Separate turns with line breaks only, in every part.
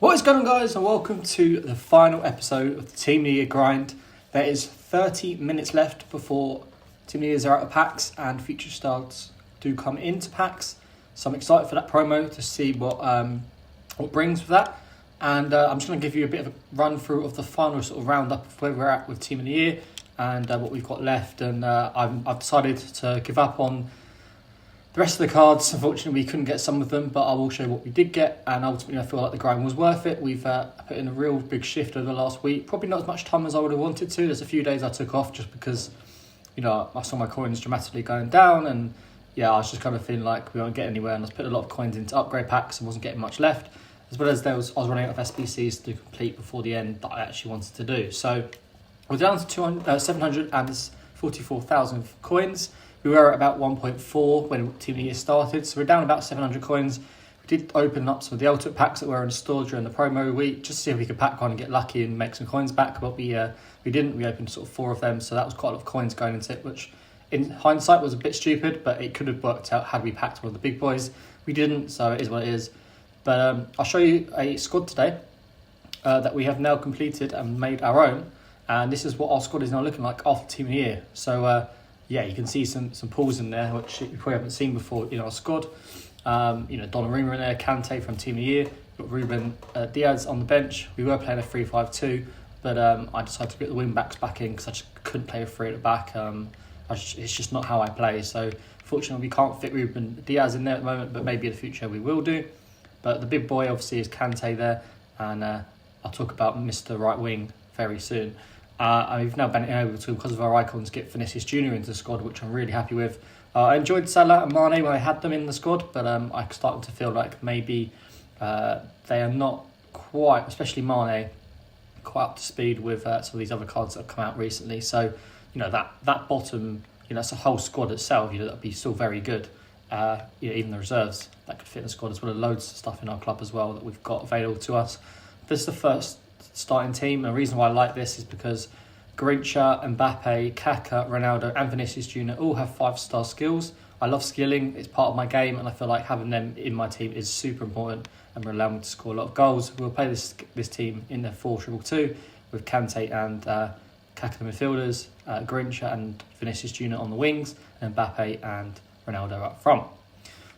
What is going on, guys, and welcome to the final episode of the Team of the Year grind. There is 30 minutes left before Team of the Years are out of packs and future stars do come into packs. So I'm excited for that promo to see what brings with that. And I'm just going to give you a bit of a run through of the final sort of roundup of where we're at with Team of the Year and what we've got left. And I've decided to give up on the rest of the cards. Unfortunately, we couldn't get some of them, but I will show you what we did get, and ultimately I feel like the grind was worth it. We've put in a real big shift over the last week. Probably not as much time as I would have wanted to. There's a few days I took off just because, I saw my coins dramatically going down, and I was just kind of feeling like we weren't getting anywhere, and I was putting a lot of coins into upgrade packs and wasn't getting much left, as well as I was running out of SBCs to complete before the end that I actually wanted to do. So we're down to 744,000 coins. We were at about 1.4 when Team of the Year started, so we're down about 700 coins. We did open up some of the ultimate packs that were in store during the promo week, just to see if we could pack one and get lucky and make some coins back, but we didn't. We opened sort of 4 of them, so that was quite a lot of coins going into it, which in hindsight was a bit stupid, but it could have worked out had we packed one of the big boys. We didn't, so it is what it is. But I'll show you a squad today that we have now completed and made our own, and this is what our squad is now looking like after Team of the Year. So you can see some pools in there, which you probably haven't seen before in our squad. Donnarumma in there, Kante from Team of the Year. We've got Ruben Diaz on the bench. We were playing a 3-5-2, but I decided to get the wing backs back in because I just couldn't play a 3 at the back. It's just not how I play. So fortunately, we can't fit Ruben Diaz in there at the moment, but maybe in the future we will do. But the big boy obviously is Kante there, and I'll talk about Mr. Right Wing very soon. We've now been able to, because of our icons, get Vinicius Jr. into the squad, which I'm really happy with. I enjoyed Salah and Mane when I had them in the squad, but I'm starting to feel like maybe they are not quite, especially Mane, quite up to speed with some of these other cards that have come out recently. So, that bottom, that's a whole squad itself, that'd be still very good. Even the reserves that could fit in the squad, as well as loads of stuff in our club as well that we've got available to us. This is the first starting team, and the reason why I like this is because Garrincha, Mbappe, Kaka, Ronaldo and Vinicius Jr. all have 5-star skills. I love skilling, it's part of my game, and I feel like having them in my team is super important and will allow me to score a lot of goals. We'll play this team in the 4-2-2 with Kante and Kaka the midfielders, Garrincha and Vinicius Jr. on the wings, and Mbappe and Ronaldo up front.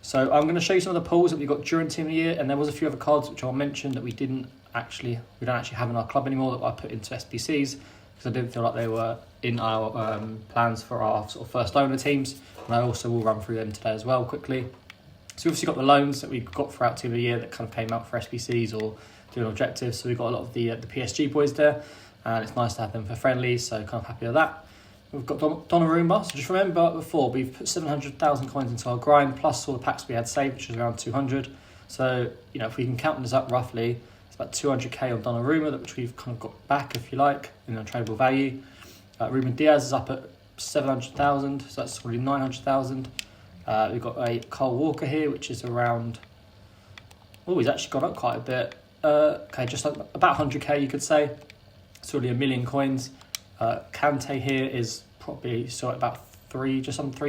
So I'm going to show you some of the pools that we got during Team of the Year, and there was a few other cards which I'll mention that we don't actually have in our club anymore that I put into SBCs because I didn't feel like they were in our plans for our sort of first owner teams, and I also will run through them today as well quickly. So we've obviously got the loans that we've got throughout Team of the Year that kind of came out for SBCs or doing objectives, so we've got a lot of the PSG boys there, and it's nice to have them for friendlies, so kind of happy with that. We've got Donnarumma, so just remember before, we've put 700,000 coins into our grind, plus all the packs we had saved, which is around 200. So, if we can count this up roughly, it's about 200k on Donnarumma, which we've kind of got back, if you like, in our tradable value. Ruben Diaz is up at 700,000, so that's already 900,000. We've got a Kyle Walker here, which is around, he's actually gone up quite a bit. Just like about 100k, you could say. It's already 1 million coins. Kante here is probably still at about 3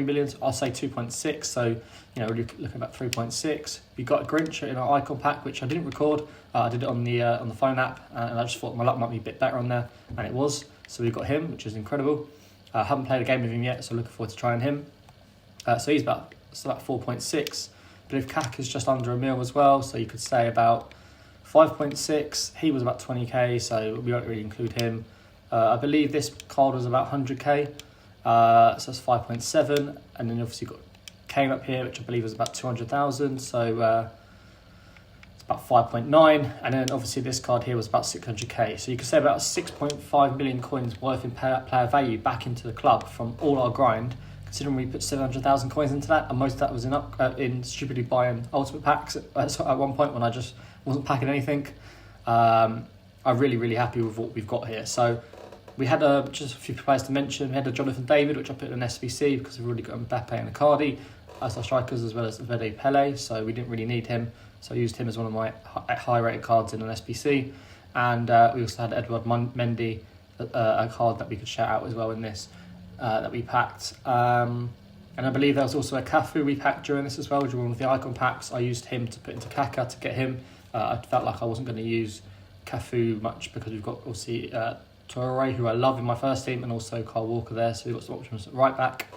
million, so I'll say 2.6, so really looking at about 3.6. We got a Grinch in our icon pack, which I didn't record. I did it on the phone app, and I just thought my luck might be a bit better on there, and it was. So we've got him, which is incredible. I haven't played a game with him yet, so looking forward to trying him. So he's about 4.6. I believe Kak is just under 1 mil as well, so you could say about 5.6. He was about 20k, so we don't really include him. I believe this card was about 100k, so that's 5.7, and then obviously got Kane up here, which I believe was about 200,000, so it's about 5.9, and then obviously this card here was about 600k, so you could say about 6.5 million coins worth in player value back into the club from all our grind, considering we put 700,000 coins into that, and most of that was in stupidly buying ultimate packs at one point when I just wasn't packing anything. I'm really, really happy with what we've got here. So we had just a few players to mention. We had a Jonathan David, which I put in an SBC because we've already got Mbappe and Icardi as our strikers, as well as Vede Pele, so we didn't really need him. So I used him as one of my high-rated cards in an SBC. And we also had Edward Mendy, a card that we could shout out as well in this, that we packed. And I believe there was also a Cafu we packed during this as well, during one of the icon packs. I used him to put into Kaka to get him I felt like I wasn't going to use Cafu much because we've got obviously Traore, who I love in my first team, and also Kyle Walker there, so we've got some options at right back.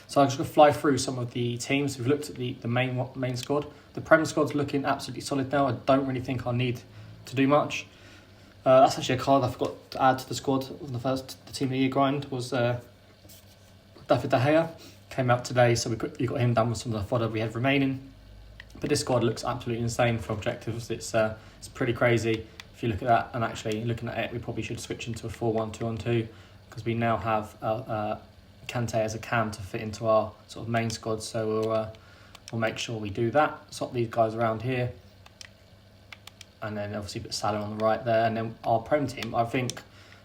So I'm just going to fly through some of the teams. We've looked at the main squad. The Prem squad's looking absolutely solid now. I don't really think I'll need to do much. That's actually a card I forgot to add to the squad. The Team of the Year grind was David De Gea. Came out today, so we got him done with some of the fodder we had remaining. But this squad looks absolutely insane for objectives. It's pretty crazy if you look at that. And actually, looking at it, we probably should switch into a 4-1-2-on-2 because we now have Kante as a cam to fit into our sort of main squad. So we'll make sure we do that. Swap these guys around here, and then obviously put Salah on the right there. And then our Prem team, I think,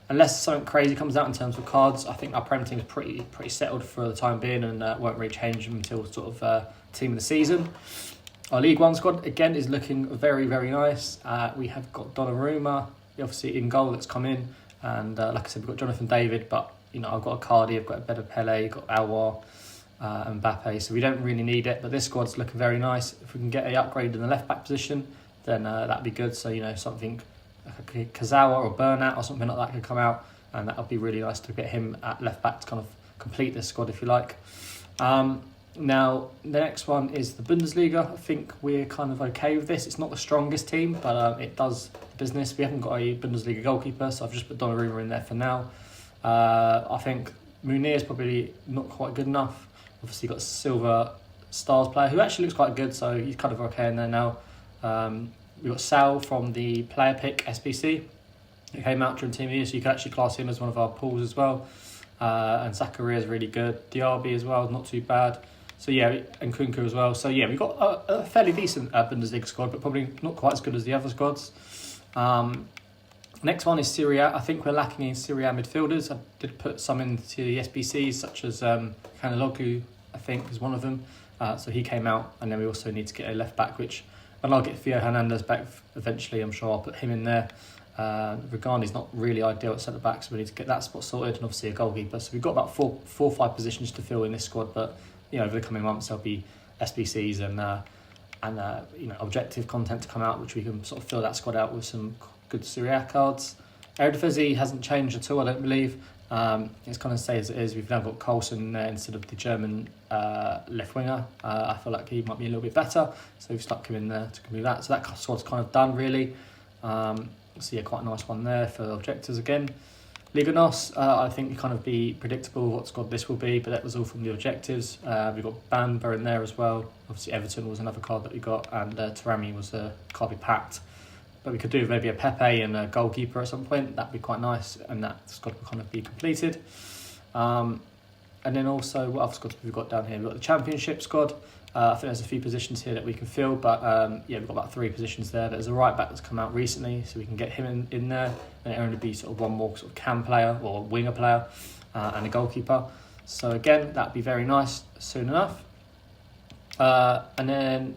unless something crazy comes out in terms of cards, I think our Prem team is pretty settled for the time being, and won't really change until sort of team of the season. Our League One squad, again, is looking very, very nice. We have got Donnarumma, obviously, in goal that's come in. And like I said, we've got Jonathan David, but, I've got a Cardi, I've got a better Pele, got Aouar, and Mbappe. So we don't really need it, but this squad's looking very nice. If we can get an upgrade in the left-back position, then that'd be good. So, something like a Kazawa or Bernat or something like that could come out. And that would be really nice to get him at left-back to kind of complete this squad, if you like. Now, the next one is the Bundesliga. I think we're kind of okay with this. It's not the strongest team, but it does business. We haven't got a Bundesliga goalkeeper, so I've just put Donnarumma in there for now. I think Munir is probably not quite good enough. Obviously, got a Silver Stars player who actually looks quite good, so he's kind of okay in there now. We've got Sal from the player pick SBC. He came out during Team of the Year, so you can actually class him as one of our pools as well. And Zakaria is really good. Diaby as well, not too bad. So yeah, and Kunku as well. So yeah, we've got a fairly decent Bundesliga squad, but probably not quite as good as the other squads. Next one is Syria. I think we're lacking in Syria midfielders. I did put some into the SBCs, such as Kanaloglu, I think, is one of them. So he came out, and then we also need to get a left back, which when I'll get Theo Hernandez back eventually, I'm sure I'll put him in there. Regani's not really ideal at centre back, so we need to get that spot sorted, and obviously a goalkeeper. So we've got about four or five positions to fill in this squad, but over the coming months there'll be SBCs and objective content to come out, which we can sort of fill that squad out with some good Serie A cards. Eredivisie hasn't changed at all, I don't believe. It's kind of stays as it is. We've now got Coulson instead of the German left winger. I feel like he might be a little bit better, so we've stuck him in there to do that. So that squad's kind of done, really. So yeah, quite a nice one there for objectives again. Liga NOS, I think we kind of be predictable what squad this will be, but that was all from the objectives. We've got Bamba in there as well. Obviously Everton was another card that we got, and Tarami was a card we packed. But we could do maybe a Pepe and a goalkeeper at some point. That'd be quite nice, and that squad will kind of be completed. And then also, what other squads have we got down here? We've got the Championship squad. I think there's a few positions here that we can fill, but we've got about 3 positions there. There's a right back that's come out recently, so we can get him in there, and it'll only be sort of one more sort of cam player or winger player, and a goalkeeper. So again, that'd be very nice soon enough. And then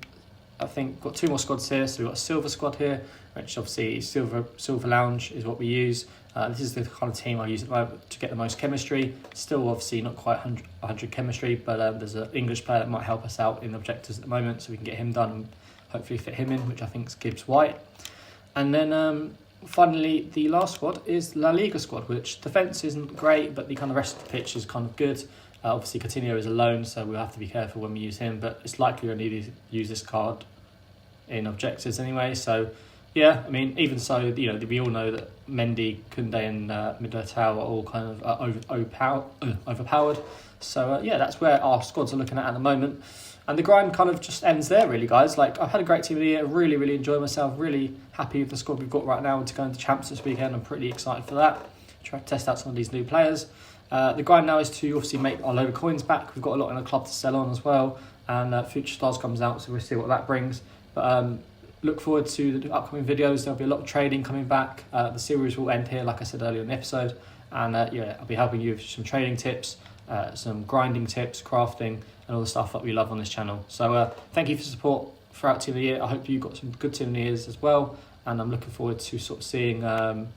I think we've got 2 more squads here. So we've got a silver squad here, which obviously silver lounge is what we use. This is the kind of team I use at the moment to get the most chemistry. Still, obviously, not quite 100 chemistry, but there's an English player that might help us out in the objectives at the moment, so we can get him done and hopefully fit him in, which I think is Gibbs White. And then finally, the last squad is La Liga squad, which defence isn't great, but the kind of rest of the pitch is kind of good. Obviously, Coutinho is a loan, so we'll have to be careful when we use him, but it's likely we'll need to use this card in objectives anyway, so... Yeah, I mean, even so, we all know that Mendy, Koundé and Militao are all kind of overpowered. So, that's where our squads are looking at the moment. And the grind kind of just ends there, really, guys. Like, I've had a great team of the year, really, really enjoyed myself, really happy with the squad we've got right now to go into Champs this weekend. I'm pretty excited for that. Try to test out some of these new players. The grind now is to obviously make our load of coins back. We've got a lot in the club to sell on as well. And Future Stars comes out, so we'll see what that brings. But... look forward to the upcoming videos. There'll be a lot of trading coming back. The series will end here, like I said earlier in the episode. And I'll be helping you with some trading tips, some grinding tips, crafting, and all the stuff that we love on this channel. So thank you for support throughout Team of the Year. I hope you got some good Team of the Years as well. And I'm looking forward to sort of seeing, some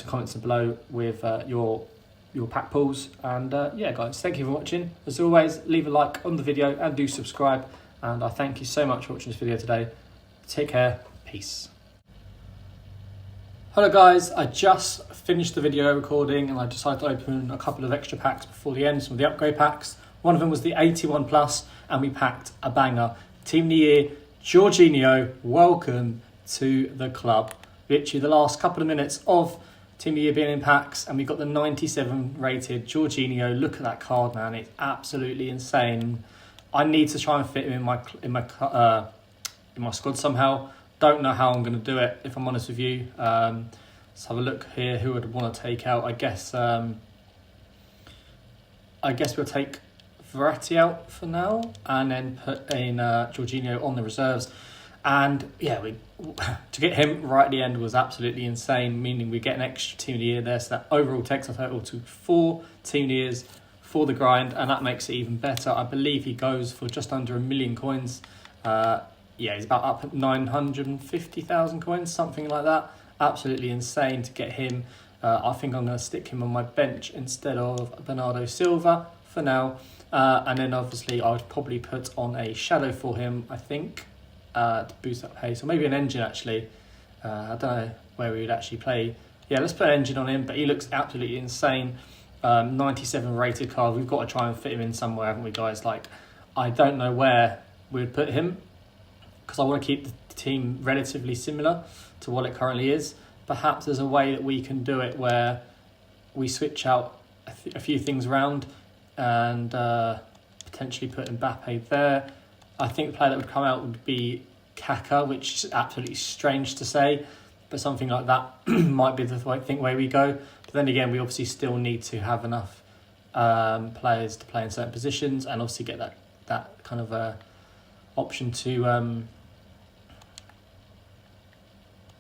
comments below with your pack pulls. And guys, thank you for watching. As always, leave a like on the video and do subscribe. And I thank you so much for watching this video today. Take care. Peace. Hello guys, I just finished the video recording and I decided to open a couple of extra packs before the end, some of the upgrade packs. One of them was the 81 plus and we packed a banger. Team of the Year, Jorginho, welcome to the club. Literally the last couple of minutes of Team of the Year being in packs and we got the 97 rated Jorginho. Look at that card, man, it's absolutely insane. I need to try and fit him in my squad somehow. Don't know how I'm going to do it, if I'm honest with you. Let's have a look here. Who would want to take out? I guess we'll take Verratti out for now, and then put in Jorginho on the reserves. And yeah, to get him right at the end was absolutely insane. Meaning we get an extra Team of the Year there, so that overall takes our total to 4 Team of the Years for the grind, and that makes it even better. I believe he goes for just under 1 million coins. Yeah, he's about up at 950,000 coins, something like that. Absolutely insane to get him. I think I'm going to stick him on my bench instead of Bernardo Silva for now. And then obviously I would probably put on a shadow for him, I think, to boost that pace. Or maybe an engine, actually. I don't know where we would actually play. Yeah, let's put an engine on him, but he looks absolutely insane. 97 rated card. We've got to try and fit him in somewhere, haven't we, guys? Like, I don't know where we would put him, because I want to keep the team relatively similar to what it currently is. Perhaps there's a way that we can do it where we switch out a few things around and potentially put Mbappe there. I think the player that would come out would be Kaka, which is absolutely strange to say, but something like that might be the way we go. But then again, we obviously still need to have enough players to play in certain positions and obviously get that kind of option to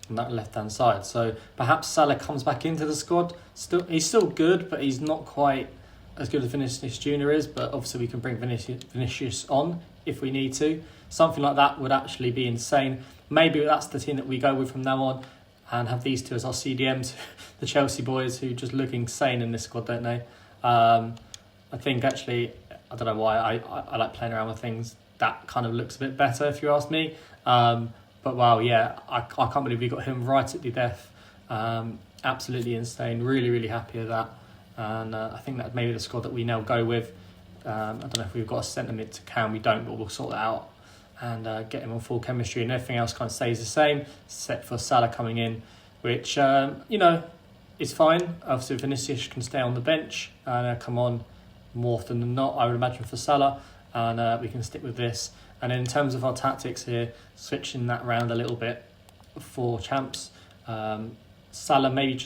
on that left hand side. So perhaps Salah comes back into the squad. He's still good, but he's not quite as good as Vinicius Junior is. But obviously we can bring Vinicius on if we need to. Something like that would actually be insane. Maybe that's the team that we go with from now on, and have these two as our CDMs, the Chelsea boys, who just look insane in this squad, don't they? I think actually, I don't know why, I like playing around with things that kind of looks a bit better, if you ask me. But wow, yeah, I can't believe we got him right at the death. Absolutely insane. Really, really happy with that. And I think that maybe the squad that we now go with. I don't know if we've got a centre mid to Cam, we don't, but we'll sort that out and get him on full chemistry, and everything else kind of stays the same, except for Salah coming in, which, is fine. Obviously, Vinicius can stay on the bench and come on more often than not, I would imagine, for Salah, and we can stick with this. And in terms of our tactics here, switching that around a little bit for champs, Salah maybe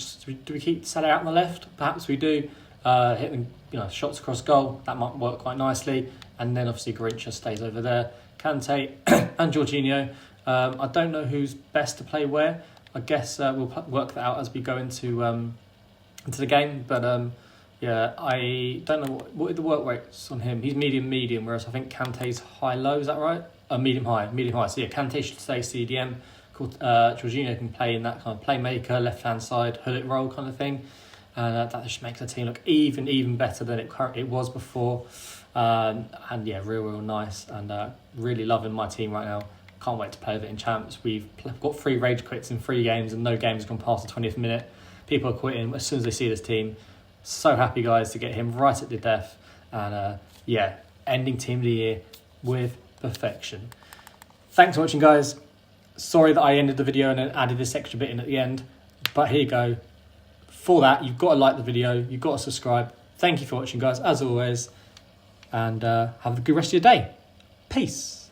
do we keep Salah out on the left? Perhaps we do. Hitting shots across goal, that might work quite nicely. And then obviously Garrincha stays over there. Kante and Jorginho. I don't know who's best to play where. I guess we'll work that out as we go into the game. But yeah, I don't know what are the work rates on him. He's medium, whereas I think Kante's high-low. Is that right? Medium-high. So yeah, Kante should stay CDM. Jorginho can play in that kind of playmaker, left-hand side, hood-it roll kind of thing. And that just makes the team look even better than it was before. And yeah, real nice. And really loving my team right now. Can't wait to play with it in champs. We've got 3 rage quits in 3 games and no games gone past the 20th minute. People are quitting as soon as they see this team. So happy, guys, to get him right at the death. And yeah, ending Team of the Year with perfection. Thanks for watching, guys. Sorry that I ended the video and then added this extra bit in at the end. But here you go. For that, you've got to like the video. You've got to subscribe. Thank you for watching, guys, as always. And have a good rest of your day. Peace.